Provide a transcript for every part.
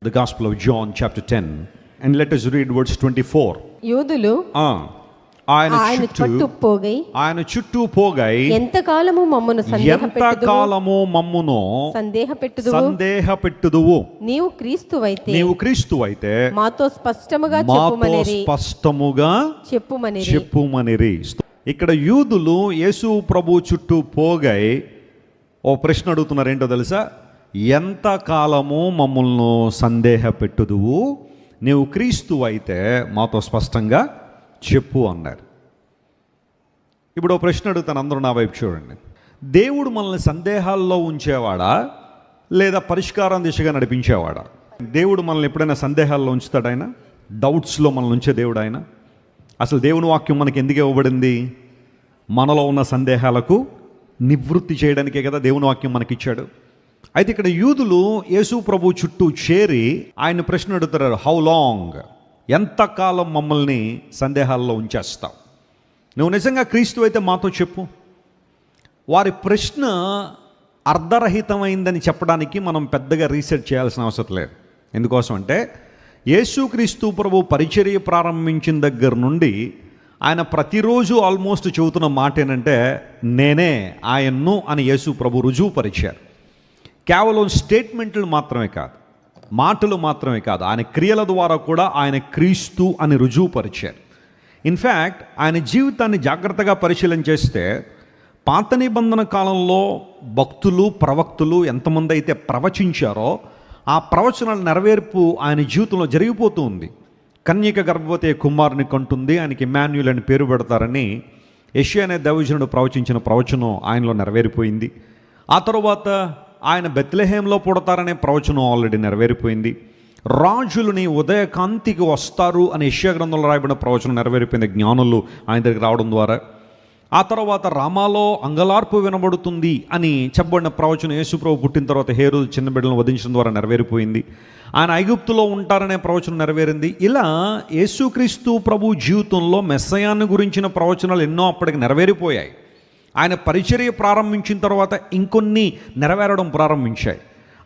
The Gospel of John chapter 10 and let us read verse 24. యూదులు ఆయన చుట్టూ పోగై ఎంతకాలము మమ్మును సందేహపెట్టుదువు నీవు క్రీస్తువైతే మాతో స్పష్టముగా చెప్పుమనిరి. ఇక్కడ యూదులు యేసు ప్రభు చుట్టూ పోగై ఓ ప్రశ్న అడుగుతున్నారు. ఏంటో తెలుసా? ఎంతకాలము మమ్మల్ని సందేహపెట్టుదువు, నీవు క్రీస్తువైతే మాతో స్పష్టంగా చెప్పు అన్నారు. ఇప్పుడు ఓ ప్రశ్న అడుగుతాను, అందరూ నా వైపు చూడండి. దేవుడు మనల్ని సందేహాల్లో ఉంచేవాడా లేదా పరిష్కారం దిశగా నడిపించేవాడా? దేవుడు మనల్ని ఎప్పుడైనా సందేహాల్లో ఉంచుతాడు? ఆయన డౌట్స్లో మనల్ని ఉంచే దేవుడు ఆయన. అసలు దేవుని వాక్యం మనకి ఎందుకు ఇవ్వబడింది? మనలో ఉన్న సందేహాలకు నివృత్తి చేయడానికే కదా దేవుని వాక్యం మనకిచ్చాడు. అయితే ఇక్కడ యూదులు యేసు ప్రభు చుట్టూ చేరి ఆయన ప్రశ్న అడుగుతారు, హౌ లాంగ్, ఎంతకాలం మమ్మల్ని సందేహాల్లో ఉంచేస్తావు? నువ్వు నిజంగా క్రీస్తు అయితే మాతో చెప్పు. వారి ప్రశ్న అర్ధరహితమైందని చెప్పడానికి మనం పెద్దగా రీసెర్చ్ చేయాల్సిన అవసరం లేదు. ఎందుకోసం అంటే యేసుక్రీస్తు ప్రభు పరిచర్య ప్రారంభించిన దగ్గర నుండి ఆయన ప్రతిరోజు ఆల్మోస్ట్ చెబుతున్న మాట ఏంటంటే, నేనే ఆయన్ను అని యేసు ప్రభు రుజువు పరిచారు. కేవలం స్టేట్మెంట్లు మాత్రమే కాదు, మాటలు మాత్రమే కాదు, ఆయన క్రియల ద్వారా కూడా ఆయన క్రీస్తు అని రుజువు పరిచారు. ఇన్ఫ్యాక్ట్ ఆయన జీవితాన్ని జాగ్రత్తగా పరిశీలన చేస్తే పాత నిబంధన కాలంలో భక్తులు ప్రవక్తులు ఎంతమంది అయితే ప్రవచించారో ఆ ప్రవచనాల నెరవేర్పు ఆయన జీవితంలో జరిగిపోతూ ఉంది. కన్యక గర్భవతి కుమారుని కంటుంది, ఆయనకి ఇమ్మాన్యుయల్ అని పేరు పెడతారని యెషయా అనే దైవజనుడు ప్రవచించిన ప్రవచనం ఆయనలో నెరవేరిపోయింది. ఆ తర్వాత ఆయన బెత్లెహేంలో పుడతారనే ప్రవచనం ఆల్రెడీ నెరవేరిపోయింది. రాజులని ఉదయకాంతికి వస్తారు అని యెషయా గ్రంథంలో రాయబడిన ప్రవచనం నెరవేరిపోయింది జ్ఞానులు ఆయన దగ్గరికి రావడం ద్వారా. ఆ తర్వాత రామాలో అంగలార్పు వినబడుతుంది అని చెప్పబడిన ప్రవచనం యేసుప్రభు పుట్టిన తర్వాత హేరోదు చిన్న బిడ్డలను వధించడం ద్వారా నెరవేరిపోయింది. ఆయన ఐగుప్తులో ఉంటారనే ప్రవచనం నెరవేరింది. ఇలా యేసుక్రీస్తు ప్రభు జీవితంలో మెస్సయాన్ని గురించిన ప్రవచనాలు ఎన్నో అప్పటికి నెరవేరిపోయాయి. ఆయన పరిచర్య ప్రారంభించిన తర్వాత ఇంకొన్ని నెరవేరడం ప్రారంభించాయి.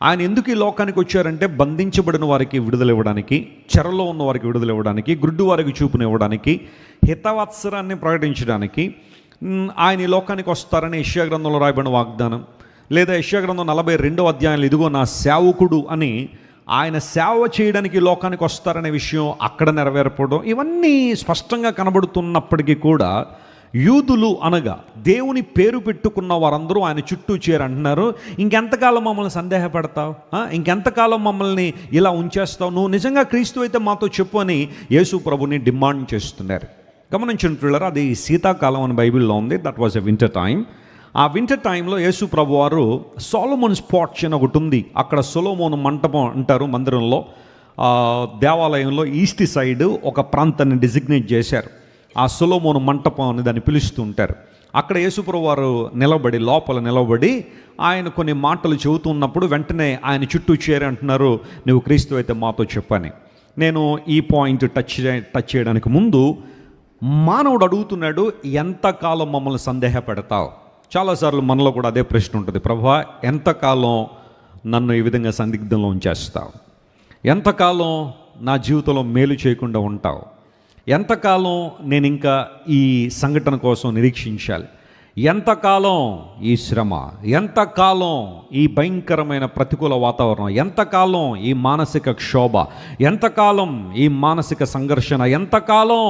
ఆయన ఎందుకు ఈ లోకానికి వచ్చారంటే బంధించబడిన వారికి విడుదల ఇవ్వడానికి, చెరలో ఉన్న వారికి విడుదల ఇవ్వడానికి, గుడ్డు వారికి చూపునివ్వడానికి, హితవత్సరాన్ని ప్రకటించడానికి ఆయన ఈ లోకానికి వస్తారని యెషయా గ్రంథంలో రాయబడిన వాగ్దానం. లేదా యెషయా గ్రంథం 42వ అధ్యాయంలో ఇదిగో నా సేవకుడు అని ఆయన సేవ చేయడానికి లోకానికి వస్తారనే విషయం అక్కడ నెరవేరపడడం, ఇవన్నీ స్పష్టంగా కనబడుతున్నప్పటికీ కూడా యూదులు అనగా దేవుని పేరు పెట్టుకున్న వారందరూ ఆయన చుట్టూ చేరంటున్నారు, ఇంకెంతకాలం మమ్మల్ని సందేహపడతావు, ఇంకెంతకాలం మమ్మల్ని ఇలా ఉంచేస్తావు, నువ్వు నిజంగా క్రీస్తు అయితే మాతో చెప్పు అని యేసు ప్రభుని డిమాండ్ చేస్తున్నారు. గమనించినట్లుగా అది శీతాకాలం అని బైబిల్లో ఉంది. That was a winter time. ఆ వింటర్ టైంలో యేసు ప్రభు వారు సొలొమోన్స్ పోర్చ్ అని ఒకటి ఉంది, అక్కడ సొలొమోను మంటపం అంటారు మందిరంలో, దేవాలయంలో ఈస్ట్ సైడ్ ఒక ప్రాంతాన్ని డిజిగ్నేట్ చేశారు. ఆ సొలొమోను మంటపం అని దాన్ని పిలుస్తూ ఉంటారు. అక్కడ యేసుప్రభు వారు లోపల నిలబడి ఆయన కొన్ని మాటలు చెబుతున్నప్పుడు వెంటనే ఆయన చుట్టూ చేరి అంటున్నారు, నువ్వు క్రీస్తు అయితే మాతో చెప్పని. నేను ఈ పాయింట్ టచ్ చేయడానికి ముందు మానవుడు అడుగుతున్నాడు, ఎంతకాలం మమ్మల్ని సందేహపెడతావు? చాలాసార్లు మనలో కూడా అదే ప్రశ్న ఉంటుంది, ప్రభువా ఎంతకాలం నన్ను ఈ విధంగా సందిగ్ధంలో ఉంచేస్తావు? ఎంతకాలం నా జీవితంలో మేలు చేయకుండా ఉంటావు? ఎంతకాలం నేను ఇంకా ఈ సంఘటన కోసం నిరీక్షించాలి? ఎంతకాలం ఈ శ్రమ? ఎంతకాలం ఈ భయంకరమైన ప్రతికూల వాతావరణం? ఎంతకాలం ఈ మానసిక క్షోభ? ఎంతకాలం ఈ మానసిక సంఘర్షణ? ఎంతకాలం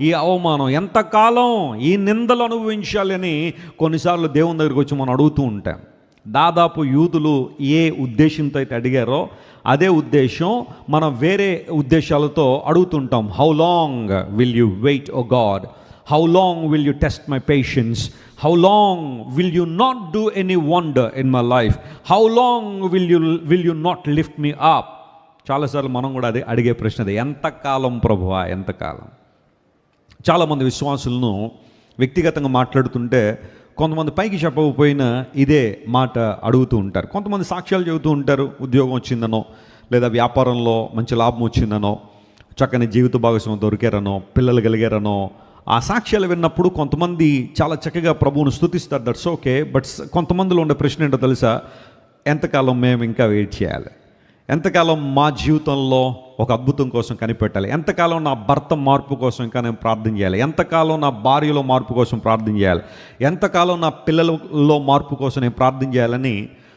ఈ అవమానం? ఎంతకాలం ఈ నిందలు అనుభవించాలి అని కొన్నిసార్లు దేవుని దగ్గరికి వచ్చి మనం అడుగుతూ ఉంటాం. దాదాపు యూదులు ఏ ఉద్దేశంతో అయితే అడిగారో అదే ఉద్దేశం మనం వేరే ఉద్దేశాలతో అడుగుతుంటాం. How long will you wait O God? How long will you test my patience? How long will you not do any wonder in my life? How long will you not lift me up? చాలాసార్లు మనం కూడా అదే అడిగే ప్రశ్న అదే, ఎంతకాలం ప్రభువా ఎంతకాలం? చాలామంది విశ్వాసులను వ్యక్తిగతంగా మాట్లాడుతుంటే కొంతమంది పైకి చెప్పకపోయినా ఇదే మాట అడుగుతూ ఉంటారు. కొంతమంది సాక్ష్యాలు చెబుతూ ఉంటారు, ఉద్యోగం వచ్చిందనో, లేదా వ్యాపారంలో మంచి లాభం వచ్చిందనో, చక్కని జీవిత భాగస్వామి దొరికారనో, పిల్లలు కలిగారనో. ఆ సాక్ష్యాలు విన్నప్పుడు కొంతమంది చాలా చక్కగా ప్రభువును స్తుతిస్తారు, దట్స్ ఓకే. బట్ కొంతమందిలో ఉండే ప్రశ్న ఏంటో తెలుసా? ఎంతకాలం మేము ఇంకా వెయిట్ చేయాలి? ఎంతకాలం మా జీవితంలో ఒక అద్భుతం కోసం కనిపెట్టాలి, ఎంతకాలం నా భర్త మార్పు కోసం ఇంకా నేను ప్రార్థన చేయాలి, ఎంతకాలం నా భార్యలో మార్పు కోసం ప్రార్థన చేయాలి, ఎంతకాలం నా పిల్లలలో మార్పు కోసం నేను ప్రార్థన చేయాలని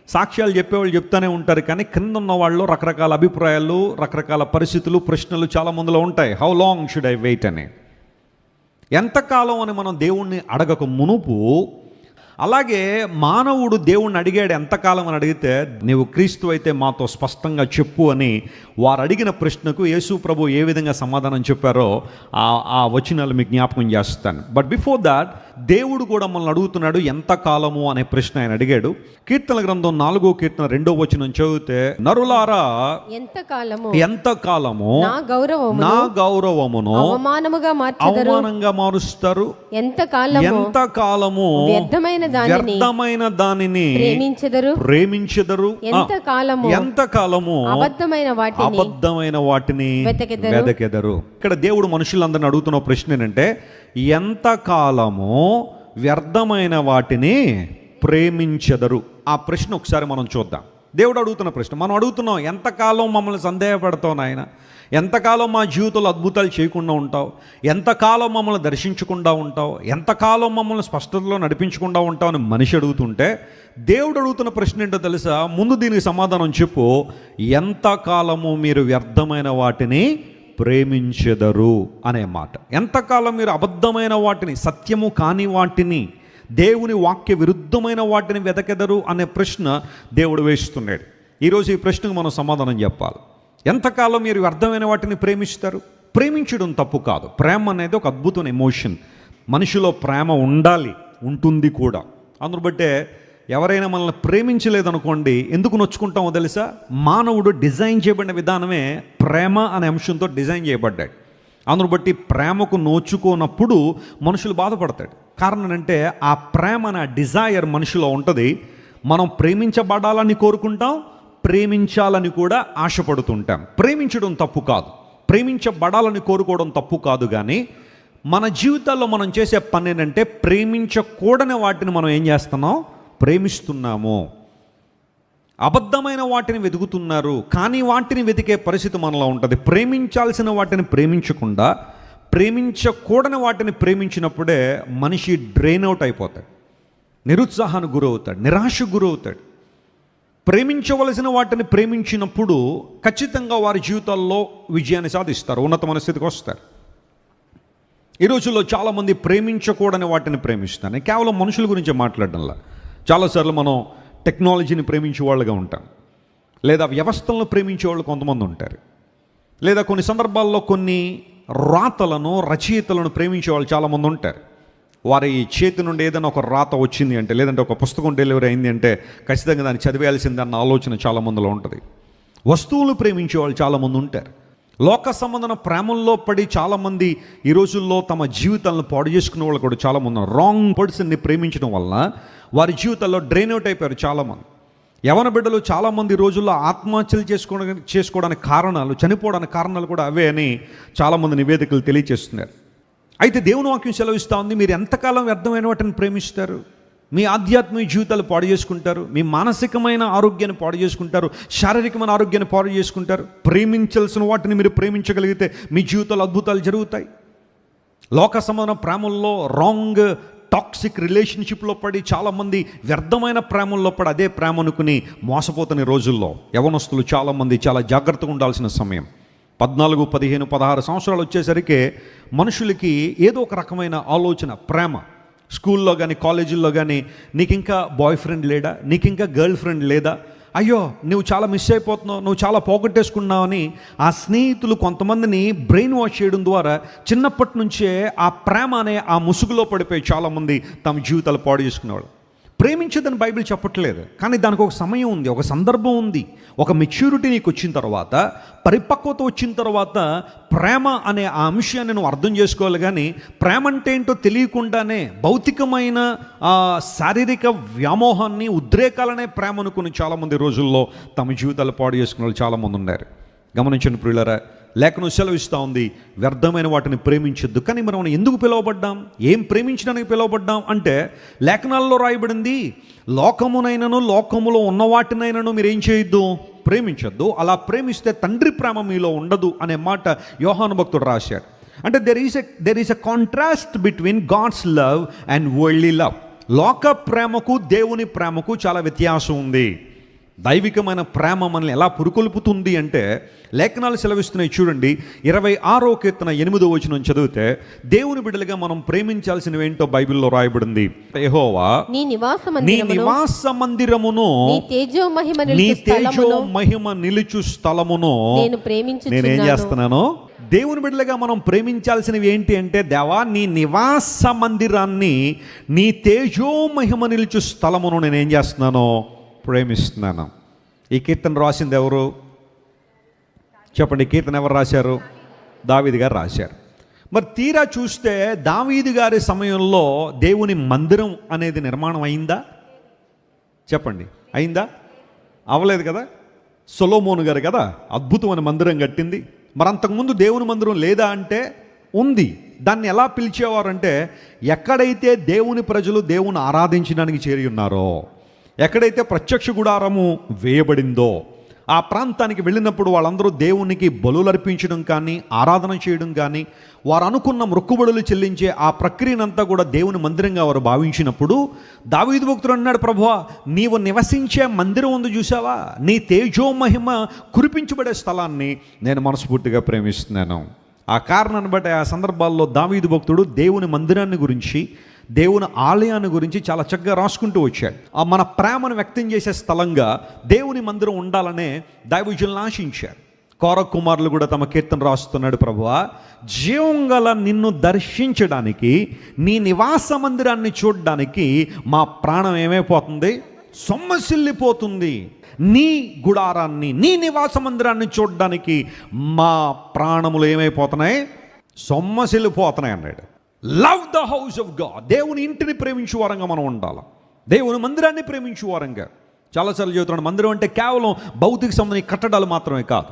సాక్ష్యాలు చెప్పేవాళ్ళు చెప్తూనే ఉంటారు. కానీ క్రింద ఉన్న వాళ్ళు రకరకాల అభిప్రాయాలు, రకరకాల పరిస్థితులు, ప్రశ్నలు చాలా మందిలో ఉంటాయి. How long should I wait అని, ఎంతకాలం అని మనం దేవుణ్ణి అడగక మునుపు, అలాగే మానవుడు దేవుణ్ణి అడిగాడు ఎంతకాలం అని అడిగితే, నీవు క్రీస్తు అయితే మాతో స్పష్టంగా చెప్పు అని వారు అడిగిన ప్రశ్నకు యేసు ప్రభు ఏ విధంగా సమాధానం చెప్పారో ఆ వచనాలు మీకు జ్ఞాపకం చేస్తాను. బట్ బిఫోర్ దాట్ దేవుడు కూడా మనల్ని అడుగుతున్నాడు ఎంతకాలము అనే ప్రశ్న ఆయన అడిగాడు. కీర్తన గ్రంథం 4వ కీర్తన 2వ వచనం చదివితే, నరులారా ఎంతకాలము నా గౌరవమును అవమానంగా మారుస్తారు, ఎంతకాలము వ్యర్థమైన దానిని ప్రేమించెదరు, ఎంతకాలము అబద్ధమైన వాటిని వెదకెదరు. ఇక్కడ దేవుడు మనుషులందరిని అడుగుతున్న ప్రశ్న ఏంటంటే, ఎంతకాలము వ్యర్థమైన వాటిని ప్రేమించెదరు. ఆ ప్రశ్న ఒకసారి మనం చూద్దాం. దేవుడు అడుగుతున్న ప్రశ్న మనం అడుగుతున్నాం, ఎంతకాలం మమ్మల్ని సందేహపడతావు నాయన, ఎంతకాలం మా జీవితంలో అద్భుతాలు చేయకుండా ఉంటావు, ఎంతకాలం మమ్మల్ని దర్శించకుండా ఉంటావు, ఎంతకాలం మమ్మల్ని స్పష్టతలో నడిపించకుండా ఉంటావు అని మనిషి అడుగుతుంటే, దేవుడు అడుగుతున్న ప్రశ్న ఏంటో తెలుసా? ముందు దీనికి సమాధానం చెప్పు. ఎంతకాలము మీరు వ్యర్థమైన వాటిని ప్రేమించెదరు అనే మాట. ఎంతకాలం మీరు అబద్ధమైన వాటిని, సత్యము కాని వాటిని, దేవుని వాక్య విరుద్ధమైన వాటిని వెదకెదరు అనే ప్రశ్న దేవుడు వేస్తున్నాడు. ఈరోజు ఈ ప్రశ్నకు మనం సమాధానం చెప్పాలి. ఎంతకాలం మీరు వ్యర్థమైన వాటిని ప్రేమిస్తారు? ప్రేమించడం తప్పు కాదు. ప్రేమ అనేది ఒక అద్భుతమైన ఎమోషన్. మనిషిలో ప్రేమ ఉండాలి, ఉంటుంది కూడా. అందును బట్టే ఎవరైనా మనల్ని ప్రేమించలేదనుకోండి, ఎందుకు నొచ్చుకుంటామో తెలుసా? మానవుడు డిజైన్ చేయబడిన విధానమే ప్రేమ అనే అంశంతో డిజైన్ చేయబడ్డాడు. అందును బట్టి ప్రేమకు నోచుకోనప్పుడు మనుషులు బాధపడతాడు. కారణం అంటే ఆ ప్రేమ అనే డిజైర్ మనిషిలో ఉంటుంది. మనం ప్రేమించబడాలని కోరుకుంటాం, ప్రేమించాలని కూడా ఆశపడుతుంటాం. ప్రేమించడం తప్పు కాదు, ప్రేమించబడాలని కోరుకోవడం తప్పు కాదు. కానీ మన జీవితాల్లో మనం చేసే పని ఏంటంటే, ప్రేమించకూడని వాటిని మనం ఏం చేస్తున్నాం? ప్రేమిస్తున్నాము. అబద్ధమైన వాటిని వెతుకుతున్నారు, కానీ వాటిని వెతికే పరిస్థితి మనలో ఉంటుంది. ప్రేమించాల్సిన వాటిని ప్రేమించకుండా ప్రేమించకూడని వాటిని ప్రేమించినప్పుడే మనిషి డ్రైన్ అవుట్ అయిపోతాడు, నిరుత్సాహానికి గురవుతాడు, నిరాశకు గురవుతాడు. ప్రేమించవలసిన వాటిని ప్రేమించినప్పుడు ఖచ్చితంగా వారి జీవితాల్లో విజయాన్ని సాధిస్తారు, ఉన్నతమైన స్థితికి వస్తారు. ఈ రోజుల్లో చాలామంది ప్రేమించకూడని వాటిని ప్రేమిస్తారు. నేను కేవలం మనుషుల గురించి మాట్లాడడంలా, చాలాసార్లు మనం టెక్నాలజీని ప్రేమించే వాళ్ళుగా ఉంటాం, లేదా వ్యవస్థలను ప్రేమించే వాళ్ళు కొంతమంది ఉంటారు, లేదా కొన్ని సందర్భాల్లో కొన్ని రాతలను, రచయితలను ప్రేమించే వాళ్ళు చాలామంది ఉంటారు. వారి చేతి నుండి ఏదైనా ఒక రాత వచ్చింది అంటే, లేదంటే ఒక పుస్తకం డెలివరీ అయింది అంటే ఖచ్చితంగా దాన్ని చదివేయాల్సింది అన్న ఆలోచన చాలామందిలో ఉంటుంది. వస్తువులు ప్రేమించే వాళ్ళు చాలామంది ఉంటారు. లోక సంబంధన ప్రేమల్లో పడి చాలామంది ఈ రోజుల్లో తమ జీవితాలను పాడు చేసుకునే వాళ్ళు కూడా చాలామంది ఉన్నారు. రాంగ్ పర్సన్ని ప్రేమించడం వలన వారి జీవితాల్లో డ్రైన్ అవుట్ అయిపోయారు చాలామంది. యవన బిడ్డలు చాలామంది ఈ రోజుల్లో ఆత్మహత్యలు చేసుకోవడానికి కారణాలు, చనిపోవడానికి కారణాలు కూడా అవే అని చాలామంది నివేదికలు తెలియజేస్తున్నారు. అయితే దేవుని వాక్యం సెలవిస్తూ ఉంది, మీరు ఎంతకాలం వ్యర్థమైన వాటిని ప్రేమిస్తారు? మీ ఆధ్యాత్మిక జీవితాలు పాడు చేసుకుంటారు, మీ మానసికమైన ఆరోగ్యాన్ని పాడు చేసుకుంటారు, శారీరకమైన ఆరోగ్యాన్ని పాడు చేసుకుంటారు. ప్రేమించాల్సిన వాటిని మీరు ప్రేమించగలిగితే మీ జీవితాలు అద్భుతాలు జరుగుతాయి. లోక సంబంధ ప్రేమల్లో, రాంగ్ టాక్సిక్ రిలేషన్షిప్లో పడి చాలామంది వ్యర్థమైన ప్రేమల్లో పడి అదే ప్రేమ అనుకుని మోసపోతున్న రోజుల్లో యవనస్తులు చాలామంది చాలా జాగ్రత్తగా ఉండాల్సిన సమయం. 14, 15, 16 సంవత్సరాలు వచ్చేసరికి మనుషులకి ఏదో ఒక రకమైన ఆలోచన, ప్రేమ. స్కూల్లో కానీ కాలేజీల్లో కానీ, నీకు ఇంకా బాయ్ ఫ్రెండ్ లేడా, నీకు ఇంకా గర్ల్ ఫ్రెండ్ లేదా, అయ్యో నువ్వు చాలా మిస్ అయిపోతున్నావు, నువ్వు చాలా పోగొట్టేసుకున్నావు అని ఆ స్నేహితులు కొంతమందిని బ్రెయిన్ వాష్ చేయడం ద్వారా చిన్నప్పటి నుంచే ఆ ప్రేమ అనే ఆ ముసుగులో పడిపోయి చాలామంది తమ జీవితాలు పాడు చేసుకునేవాళ్ళు. ప్రేమించదని బైబిల్ చెప్పట్లేదు, కానీ దానికి ఒక సమయం ఉంది, ఒక సందర్భం ఉంది. ఒక మెచ్యూరిటీ నీకు వచ్చిన తర్వాత, పరిపక్వత వచ్చిన తర్వాత ప్రేమ అనే ఆ అంశాన్ని నువ్వు అర్థం చేసుకోవాలి. కానీ ప్రేమ అంటే ఏంటో తెలియకుండానే భౌతికమైన శారీరక వ్యామోహాన్ని, ఉద్రేకాలనే ప్రేమ అనుకుని చాలామంది రోజుల్లో తమ జీవితాలు పాడు చేసుకునే వాళ్ళు చాలామంది ఉన్నారు. గమనించండి ప్రియులారా, లేఖనం సెలవిస్తూ ఉంది, వ్యర్థమైన వాటిని ప్రేమించొద్దు. కానీ మనం ఎందుకు పిలువబడ్డాం? ఏం ప్రేమించడానికి పిలువబడ్డాం అంటే, లేఖనాల్లో రాయబడింది, లోకమునైనను లోకములో ఉన్న వాటినైనను మీరు ఏం చేయొద్దు, ప్రేమించొద్దు, అలా ప్రేమిస్తే తండ్రి ప్రేమ మీలో ఉండదు అనే మాట యోహాను భక్తుడు రాశాడు. అంటే there is a contrast between God's love and worldly love. లోక ప్రేమకు దేవుని ప్రేమకు చాలా వ్యత్యాసం ఉంది. దైవికమైన ప్రేమ మనల్ని ఎలా పురుకొల్పుతుంది అంటే లేఖనాలు సెలవిస్తున్నాయి చూడండి. 26వ కీర్తన 8వ వచనం చదివితే దేవుని బిడ్డలుగా మనం ప్రేమించాల్సినవి ఏంటో బైబిల్లో రాయబడింది. యెహోవా నీ నివాస మందిరమును నీ తేజో మహిమ నిలుచు స్థలమును నేనేం చేస్తున్నాను? దేవుని బిడ్డలుగా మనం ప్రేమించాల్సినవి ఏంటి అంటే, దేవా నీ నివాస మందిరాన్ని, నీ తేజో మహిమ నిలుచు స్థలమును నేనేం చేస్తున్నాను? ప్రేమిస్తున్నాను. ఈ కీర్తన రాసింది ఎవరు చెప్పండి? కీర్తన ఎవరు రాశారు? దావీదు గారు రాశారు. మరి తీరా చూస్తే దావీదు గారి సమయంలో దేవుని మందిరం అనేది నిర్మాణం అయిందా? చెప్పండి, అయిందా? అవ్వలేదు కదా. సొలొమోను గారు కదా అద్భుతమైన మందిరం కట్టింది. మరి అంతకుముందు దేవుని మందిరం లేదా అంటే ఉంది. దాన్ని ఎలా పిలిచేవారంటే, ఎక్కడైతే దేవుని ప్రజలు దేవుని ఆరాధించడానికి చేరి ఉన్నారో, ఎక్కడైతే ప్రత్యక్ష గుడారము వేయబడిందో, ఆ ప్రాంతానికి వెళ్ళినప్పుడు వాళ్ళందరూ దేవునికి బలులు అర్పించడం కానీ, ఆరాధన చేయడం కానీ, వారు అనుకున్న మొక్కుబడులు చెల్లించే ఆ ప్రక్రియనంతా కూడా దేవుని మందిరంగా వారు భావించినప్పుడు దావీదు భక్తుడు అన్నాడు, ప్రభువా నీవు నివసించే మందిరం ఉంది చూసావా, నీ తేజో మహిమ కురిపించబడే స్థలాన్ని నేను మనస్ఫూర్తిగా ప్రేమిస్తున్నాను. ఆ కారణాన్ని బట్టి ఆ సందర్భాల్లో దావీదు భక్తుడు దేవుని మందిరాన్ని గురించి, దేవుని ఆలయాన్ని గురించి చాలా చక్కగా రాసుకుంటూ వచ్చాడు. ఆ మన ప్రేమను వ్యక్తం చేసే స్థలంగా దేవుని మందిరం ఉండాలనే దైవజనులు ఆశించారు. కోర కుమారులు కూడా తమ కీర్తన రాస్తున్నాడు, ప్రభువా జీవం గల నిన్ను దర్శించడానికి, నీ నివాస మందిరాన్ని చూడడానికి మా ప్రాణం ఏమైపోతుంది? సొమ్మసిల్లిపోతుంది. నీ గుడారాన్ని, నీ నివాస మందిరాన్ని చూడడానికి మా ప్రాణములు ఏమైపోతున్నాయి? సొమ్మసిల్లిపోతున్నాయి అన్నాడు. Love the house of God. దేవుని ఇంటిని ప్రేమించే వారంగా మనం ఉండాలి. దేవుని మందిరాన్ని ప్రేమించే వారంగా. చాలాసార్లు చెబుతున్నాడు, మందిరం అంటే కేవలం భౌతిక సంబంధించిన కట్టడాలు మాత్రమే కాదు.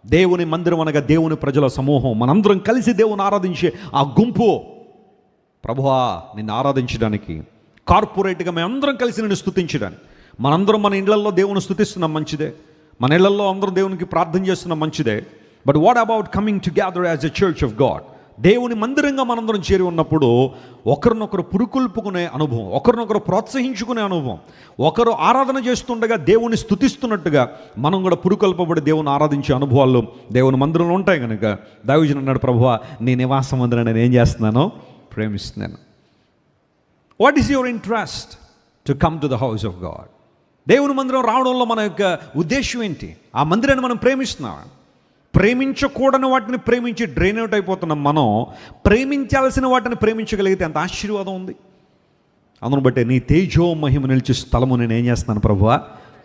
దేవుని మందిరం అనగా దేవుని ప్రజల సమూహం, మనందరం కలిసి దేవుని ఆరాధించే ఆ గుంపు. ప్రభువా నిన్ను ఆరాధించడానికి, కార్పొరేట్గా మేమందరం కలిసి నిన్ను స్తుతించడానికి. మనందరం మన ఇళ్లలో దేవుని స్తుతిస్తున్నాం, మంచిదే. మన ఇళ్లలో అందరం దేవునికి ప్రార్థన చేస్తున్నాం, మంచిదే. But what about coming together as a church of God? దేవుని మందిరంగా మనందరం చేరి ఉన్నప్పుడు ఒకరినొకరు పురుకొల్పుకునే అనుభవం, ఒకరినొకరు ప్రోత్సహించుకునే అనుభవం, ఒకరు ఆరాధన చేస్తుండగా దేవుని స్తుతిస్తున్నట్టుగా మనం కూడా పురుకొల్పబడి దేవుని ఆరాధించే అనుభవాలు దేవుని మందిరంలో ఉంటాయి. కనుక దావీదు అన్నాడు, ప్రభువా నీ నివాస మందిరాన్ని నేను ఏం చేస్తున్నాను? ప్రేమిస్తున్నాను. What is your interest to come to the house of God? దేవుని మందిరం రావడంలో మన యొక్క ఉద్దేశం ఏంటి? ఆ మందిరాన్ని మనం ప్రేమిస్తున్నాం. ప్రేమించకూడని వాటిని ప్రేమించి డ్రైన్ అవుట్ అయిపోతున్నాం. మనం ప్రేమించాల్సిన వాటిని ప్రేమించగలిగితే ఎంత ఆశీర్వాదం ఉంది. అందును బట్టే నీ తేజో మహిమ నిలిచే స్థలము నేను ఏం చేస్తున్నాను? ప్రభువా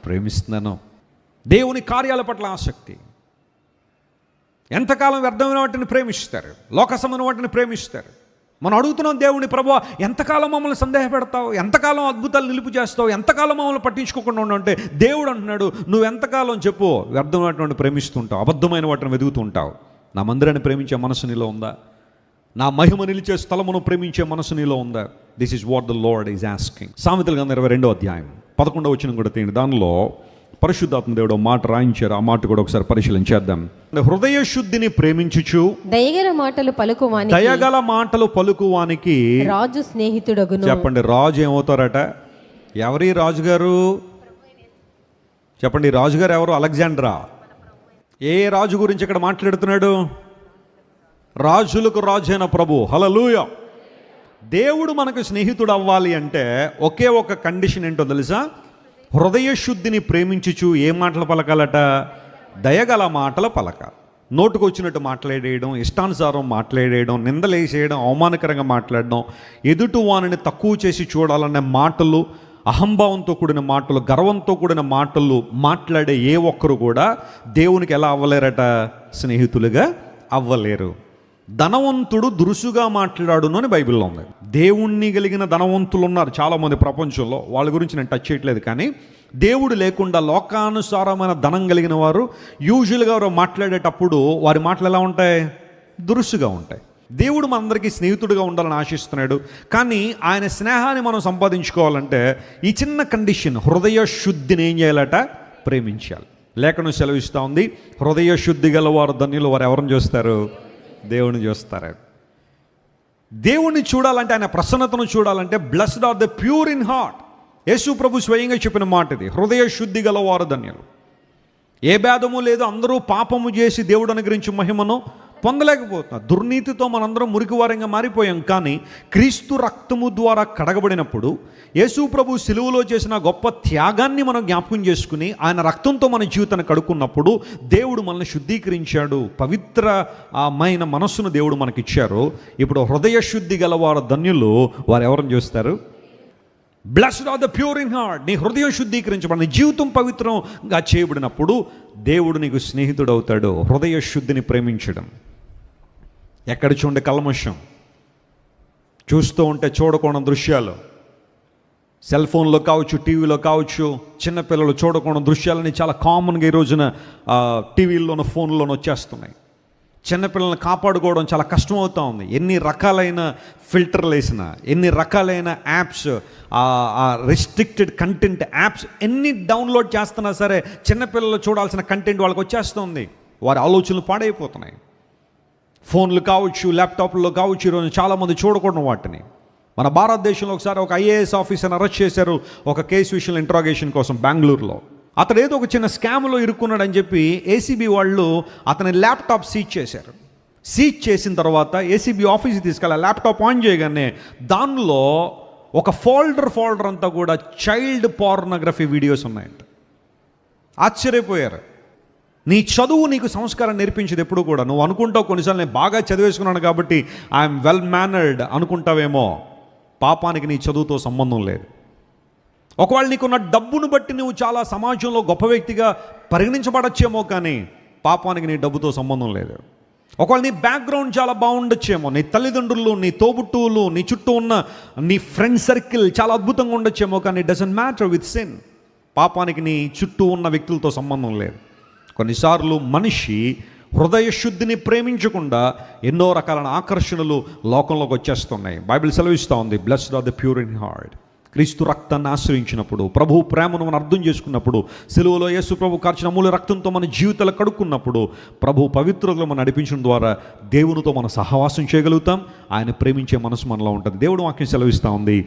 ప్రేమిస్తున్నాను. దేవుని కార్యాల పట్ల ఆసక్తి. ఎంతకాలం వ్యర్థమైన వాటిని ప్రేమిస్తారు, లోక సంబంధమైన వాటిని ప్రేమిస్తారు. మనం అడుగుతున్నాం దేవుని, ప్రభువా ఎంతకాలం మమ్మల్ని సందేహపెడతావు, ఎంతకాలం అద్భుతాలు నిలుపు చేస్తావు, ఎంతకాలం మమ్మల్ని పట్టించుకోకుండా ఉంటే దేవుడు అంటున్నాడు, నువ్వు ఎంతకాలం చెప్పు వ్యర్థమైనటువంటి ప్రేమిస్తుంటావు, అబద్ధమైన వాటిని వెతుకుతుంటావు. నా మందిరాన్ని ప్రేమించే మనసు నీలో ఉందా? నా మహిమ నిలిచే స్థలమును ప్రేమించే మనసు నీలో ఉందా? This is what the lord is asking. సామెతల గ్రంథం 22వ అధ్యాయం 11వ వచనం కూడా తీయండి. దానిలో పరిశుద్ధాత్మ దేవుడు మాట రాయించారు. ఆ మాట కూడా ఒకసారి పరిశీలన చేద్దాం. హృదయ శుద్ధిని ప్రేమించుచు దయగల మాటలు పలుకువానికి రాజు స్నేహితుడగును. చెప్పండి, రాజు ఏమవుతారట? ఎవరి రాజుగారు? చెప్పండి, రాజుగారు ఎవరు? అలెగ్జాండ్రా. ఏ రాజు గురించి ఇక్కడ మాట్లాడుతున్నాడు? రాజులకు రాజు అయిన ప్రభు. హల్లెలూయా. దేవుడు మనకు స్నేహితుడు అవ్వాలి అంటే ఒకే ఒక కండిషన్ ఏంటో తెలుసా? హృదయ శుద్ధిని ప్రేమించుచు ఏ మాటలు పలకాలట? దయగల మాటలు పలకాలి. నోటుకు వచ్చినట్టు మాట్లాడేయడం, ఇష్టానుసారం మాట్లాడేయడం, నిందలేసేయడం, అవమానకరంగా మాట్లాడడం, ఎదుటి వానిని తక్కువ చేసి చూడాలనే మాటలు, అహంభావంతో కూడిన మాటలు, గర్వంతో కూడిన మాటలు మాట్లాడే ఏ ఒక్కరు కూడా దేవునికి ఎలా అవ్వలేరట? స్నేహితులుగా అవ్వలేరు. ధనవంతుడు దురుసుగా మాట్లాడును అని బైబిల్లో ఉంది. దేవుణ్ణి కలిగిన ధనవంతులు ఉన్నారు చాలామంది ప్రపంచంలో, వాళ్ళ గురించి నేను టచ్ చేయట్లేదు. కానీ దేవుడు లేకుండా లోకానుసారమైన ధనం కలిగిన వారు యూజువల్గా వారు మాట్లాడేటప్పుడు వారి మాటలు ఎలా ఉంటాయి? దురుసుగా ఉంటాయి. దేవుడు మనందరికీ స్నేహితుడిగా ఉండాలని ఆశిస్తున్నాడు. కానీ ఆయన స్నేహాన్ని మనం సంపాదించుకోవాలంటే ఈ చిన్న కండిషన్, హృదయ శుద్ధిని ఏం చేయాలట? ప్రేమించాలి. లేఖనం సెలవిస్తూ ఉంది, హృదయ శుద్ధి గలవారు ధన్యులు, వారు ఎవరిని చూస్తారు? దేవుని చూస్తారు. దేవుణ్ణి చూడాలంటే, ఆయన ప్రసన్నతను చూడాలంటే blessed are the pure in heart. Yesu ప్రభు స్వయంగా చెప్పిన మాట ఇది, హృదయ శుద్ధి గలవారు ధన్యులు. ఏ భేదము లేదు, అందరూ పాపము చేసి దేవుడు అనుగ్రహించు మహిమను పొందలేకపోతున్నారు. దుర్నీతితో మనందరం మురికివారంగా మారిపోయాం. కానీ క్రీస్తు రక్తము ద్వారా కడగబడినప్పుడు, యేసు ప్రభు సిలువలో చేసిన గొప్ప త్యాగాన్ని మనం జ్ఞాపకం చేసుకుని ఆయన రక్తంతో మన జీవితాన్ని కడుక్కున్నప్పుడు దేవుడు మనల్ని శుద్ధీకరించాడు. పవిత్రమైన మనస్సును దేవుడు మనకిచ్చారు. ఇప్పుడు హృదయ శుద్ధి గలవారు ధన్యులు, వారు ఎవరిని చూస్తారు? Blessed are the pure in heart. నీ హృదయం శుద్ధీకరించబడి నీ జీవితం పవిత్రంగా చేయబడినప్పుడు దేవుడు నీకు స్నేహితుడు అవుతాడు. హృదయ శుద్ధిని ప్రేమించడం. ఎక్కడ చూడండి కల్మషం, చూస్తూ ఉంటే చూడకూడని దృశ్యాలు, సెల్ ఫోన్లో కావచ్చు, టీవీలో కావచ్చు, చిన్నపిల్లలు చూడకూడని దృశ్యాలని చాలా కామన్గా ఈ రోజున టీవీల్లోనూ ఫోన్లోనూ వచ్చేస్తున్నాయి. చిన్నపిల్లల్ని కాపాడుకోవడం చాలా కష్టం అవుతూ ఉంది. ఎన్ని రకాలైన ఫిల్టర్లు వేసినా, ఎన్ని రకాలైన యాప్స్, రెస్ట్రిక్టెడ్ కంటెంట్ యాప్స్ ఎన్ని డౌన్లోడ్ చేస్తున్నా సరే చిన్నపిల్లలు చూడాల్సిన కంటెంట్ వాళ్ళకి వచ్చేస్తుంది. వారి ఆలోచనలు పాడైపోతున్నాయి. ఫోన్లు కావచ్చు, ల్యాప్టాప్లో కావచ్చు, ఈరోజు చాలామంది చూడకూడదు వాటిని. మన భారతదేశంలో ఒకసారి ఒక ఐఏఎస్ ఆఫీసర్ని అరెస్ట్ చేశారు ఒక కేసు విషయంలో ఇంట్రాగేషన్ కోసం బెంగళూరులో. అతడు ఏదో ఒక చిన్న స్కామ్లో ఇరుక్కున్నాడని చెప్పి ఏసీబీ వాళ్ళు అతని ల్యాప్టాప్ సీజ్ చేశారు. సీజ్ చేసిన తర్వాత ఏసీబీ ఆఫీస్కి తీసుకెళ్ళి ల్యాప్టాప్ ఆన్ చేయగానే దానిలో ఒక ఫోల్డర్ అంతా కూడా చైల్డ్ పోర్నోగ్రఫీ వీడియోస్ ఉన్నాయంట. ఆశ్చర్యపోయారు. నీ చదువు నీకు సంస్కారం నేర్పించేది ఎప్పుడు కూడా. నువ్వు అనుకుంటావు కొన్నిసార్లు నేను బాగా చదివేసుకున్నాను కాబట్టి ఐఎమ్ వెల్ మేనర్డ్ అనుకుంటావేమో. పాపానికి నీ చదువుతో సంబంధం లేదు. ఒకవేళ నీకున్న డబ్బును బట్టి నువ్వు చాలా సమాజంలో గొప్ప వ్యక్తిగా పరిగణించబడచ్చేమో, కానీ పాపానికి నీ డబ్బుతో సంబంధం లేదు. ఒకవేళ నీ బ్యాక్గ్రౌండ్ చాలా బాగుండొచ్చేమో, నీ తల్లిదండ్రులు, నీ తోబుట్టువులు, నీ చుట్టూ ఉన్న నీ ఫ్రెండ్ సర్కిల్ చాలా అద్భుతంగా ఉండొచ్చేమో, కానీ it doesn't matter with sin. పాపానికి నీ చుట్టూ ఉన్న వ్యక్తులతో సంబంధం లేదు. కొన్నిసార్లు మనిషి హృదయ శుద్ధిని ప్రేమించకుండా ఎన్నో రకాలైన ఆకర్షణలు లోకంలోకి వచ్చేస్తున్నాయి. బైబిల్ సెలవిస్తూ ఉంది, blessed are the pure in heart. క్రీస్తు రక్తాన్ని ఆశ్రయించినప్పుడు, ప్రభు ప్రేమను మనం అర్థం చేసుకున్నప్పుడు, సిలువలో యేసు ప్రభు కార్చిన అమూల్య రక్తంతో మన జీవితాలు కడుక్కున్నప్పుడు, ప్రభు పవిత్రతలో మనం నడిపించడం ద్వారా దేవునితో మనం సహవాసం చేయగలుగుతాం. ఆయన ప్రేమించే మనసు మనలో ఉంటుంది. దేవుడు వాక్యం సెలవిస్తూ ఉంది,